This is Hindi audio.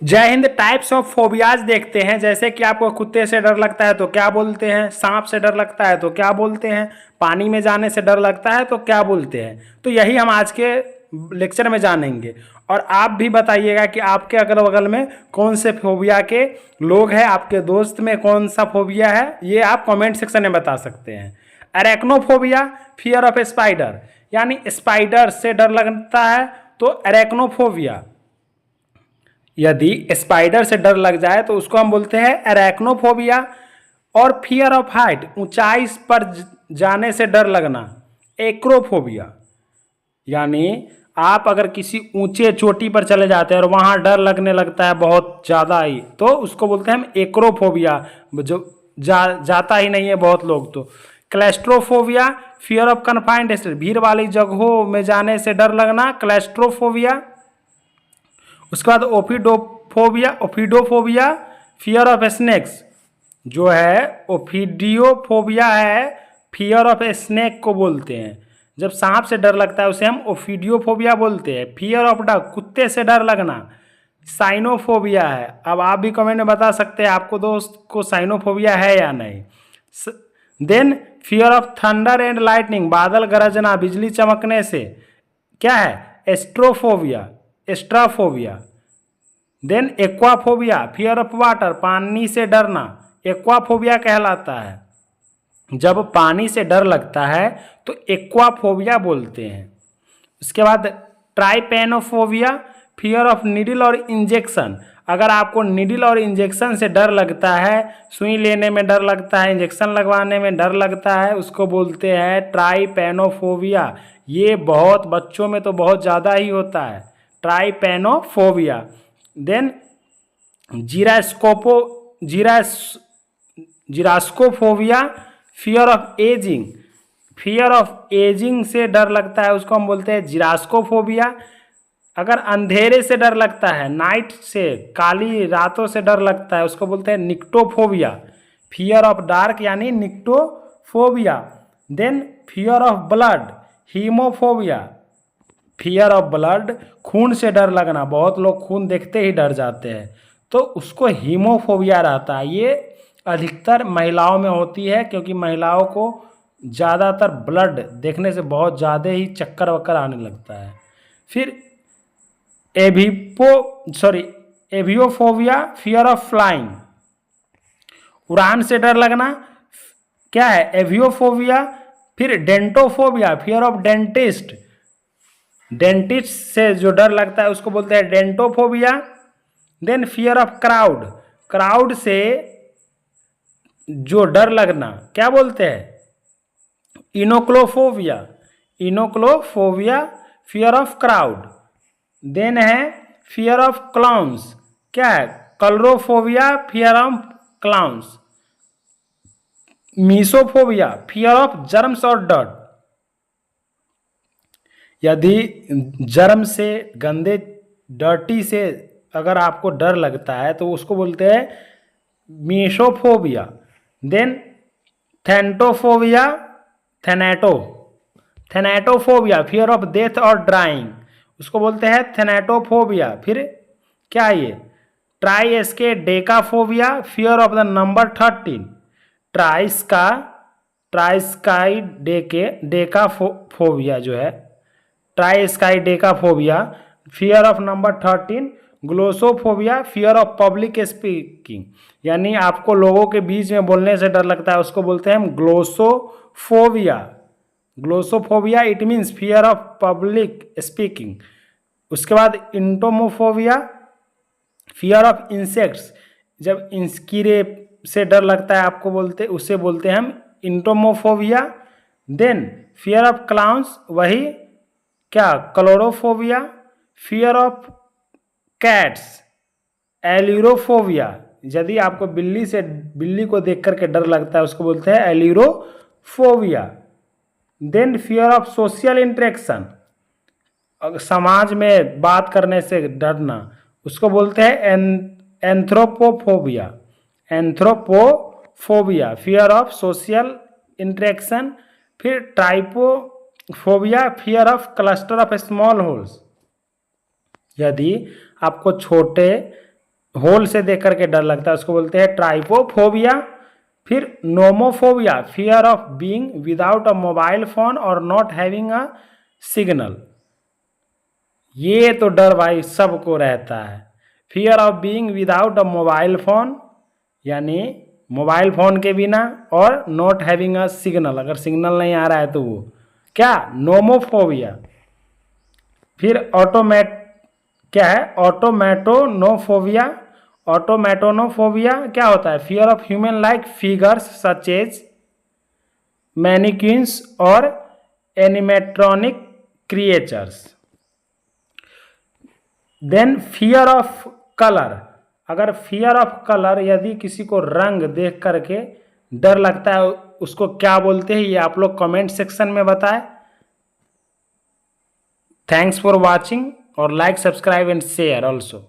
जय हिंद। टाइप्स ऑफ फोबियाज देखते हैं। जैसे कि आपको कुत्ते से डर लगता है तो क्या बोलते हैं, सांप से डर लगता है तो क्या बोलते हैं, पानी में जाने से डर लगता है तो क्या बोलते हैं। तो यही हम आज के लेक्चर में जानेंगे। और आप भी बताइएगा कि आपके अगल बगल में कौन से फोबिया के लोग हैं, आपके दोस्त में कौन सा फोबिया है, ये आप कमेंट सेक्शन में बता सकते हैं। अरेक्नोफोबिया, फियर ऑफ स्पाइडर, यानी स्पाइडर से डर लगता है तो अरेक्नोफोबिया। यदि स्पाइडर से डर लग जाए तो उसको हम बोलते हैं अरेक्नोफोबिया। और फियर ऑफ हाइट, ऊंचाई पर जाने से डर लगना, एक्रोफोबिया। यानी आप अगर किसी ऊंचे चोटी पर चले जाते हैं और वहां डर लगने लगता है बहुत ज़्यादा ही, तो उसको बोलते हैं हम एक्रोफोबिया। जो जाता ही नहीं है बहुत लोग। तो क्लैस्ट्रोफोबिया, फियर ऑफ कन्फाइंड स्पेस, भीड़ वाली जगहों में जाने से डर लगना, क्लैस्ट्रोफोबिया। उसके बाद ओफिडोफोबिया, ओफिडोफोबिया, फियर ऑफ स्नेक्स जो है, ओफिडियोफोबिया है, फियर ऑफ स्नेक को बोलते हैं। जब सांप से डर लगता है उसे हम ओफिडियोफोबिया बोलते हैं। फियर ऑफ डॉग, कुत्ते से डर लगना, साइनोफोबिया है। अब आप भी कमेंट में बता सकते हैं आपको दोस्त को साइनोफोबिया है या नहीं। Then fear of thunder and lightning, बादल गरजना, बिजली चमकने से क्या है, astrophobia, astraphobia. Then aquaphobia, fear of water, पानी से डरना, एक्वाफोबिया कहलाता है। जब पानी से डर लगता है तो एक्वाफोबिया बोलते हैं। उसके बाद ट्राइपेनोफोबिया, फियर ऑफ नीडल और इंजेक्शन। अगर आपको नीडल और इंजेक्शन से डर लगता है, सुई लेने में डर लगता है, इंजेक्शन लगवाने में डर लगता है, उसको बोलते हैं ट्राइपेनोफोबिया। ये बहुत बच्चों में तो बहुत ज़्यादा ही होता है, ट्राइपेनोफोबिया। देन जीरास्कोपो जीरास gerascophobia, fear of ageing. Fear of ageing से डर लगता है उसको हम बोलते हैं जिरास्कोफोबिया। अगर अंधेरे से डर लगता है, नाइट से, काली रातों से डर लगता है, उसको बोलते हैं निक्टोफोबिया। फियर ऑफ डार्क यानी nyctophobia. Then fear of blood, haemophobia. Fear of blood, खून से डर लगना, बहुत लोग खून देखते ही डर जाते हैं, तो उसको हीमोफोबिया रहता है। ये अधिकतर महिलाओं में होती है, क्योंकि महिलाओं को ज़्यादातर ब्लड देखने से बहुत ज़्यादा ही चक्कर वक्कर आने लगता है। फिर एवियोफोबिया, फियर ऑफ फ्लाइंग, उड़ान से डर लगना, क्या है, एवियोफोबिया। फिर dentophobia, fear of dentist, dentist से जो डर लगता है उसको बोलते हैं dentophobia. Then fear of crowd, crowd से जो डर लगना क्या बोलते हैं, enochlophobia, enochlophobia, fear of crowd. Then है फियर ऑफ क्लाउन्स, क्या है, coulrophobia, fear of clowns. Mysophobia, fear of germs और डर्ट। यदि जर्म से, गंदे डर्टी से अगर आपको डर लगता है तो उसको बोलते हैं मीसोफोबिया। देन थेंटोफोबिया, थेनेटो, थेनेटोफोबिया, फियर ऑफ डेथ और ड्राइंग, उसको बोलते हैं थेनेटोफोबिया। फिर क्या ये, triskaidekaphobia, fear of the number 13। ट्राइस्का, ट्राइस्काई डेके डेकाफोबिया जो है, triskaidekaphobia, fear of number 13। Glossophobia, fear of public speaking, यानी आपको लोगों के बीच में बोलने से डर लगता है, उसको बोलते हैं हम glossophobia. Glossophobia it means fear of public speaking. उसके बाद इंटोमोफोबिया, फियर ऑफ इंसेक्ट्स, जब कीड़े से डर लगता है आपको, बोलते उसे बोलते हैं हम इंटोमोफोबिया। देन फियर ऑफ क्लाउन्स, वही क्या, क्लोरोफोबिया। फियर ऑफ कैट्स, एलिरोफोबिया, यदि आपको बिल्ली को देख करके डर लगता है उसको बोलते हैं ailurophobia. Then fear of social interaction, समाज में बात करने से डरना, उसको बोलते हैं anthropophobia, anthropophobia, fear of social interaction. फिर trypophobia, fear of cluster of small holes, यदि आपको छोटे होल से देख करके डर लगता है उसको बोलते हैं ट्राइपोफोबिया। फिर nomophobia, fear of being without a mobile phone और नॉट हैविंग अ सिग्नल। ये तो डर भाई सबको रहता है, fear of being without a mobile phone, यानी मोबाइल फोन के बिना, और नॉट हैविंग अ सिग्नल, अगर सिग्नल नहीं आ रहा है तो वो क्या, नोमोफोबिया। फिर ऑटोमेट क्या है, ऑटोमेटोनोफोबिया। ऑटोमेटोनोफोबिया क्या होता है, fear of human like figures such as mannequins और animatronic creatures. Then fear of colour, अगर फियर ऑफ कलर, यदि किसी को रंग देख करके डर लगता है उसको क्या बोलते हैं, ये आप लोग कमेंट सेक्शन में बताएं। थैंक्स फॉर वॉचिंग और like subscribe and share also.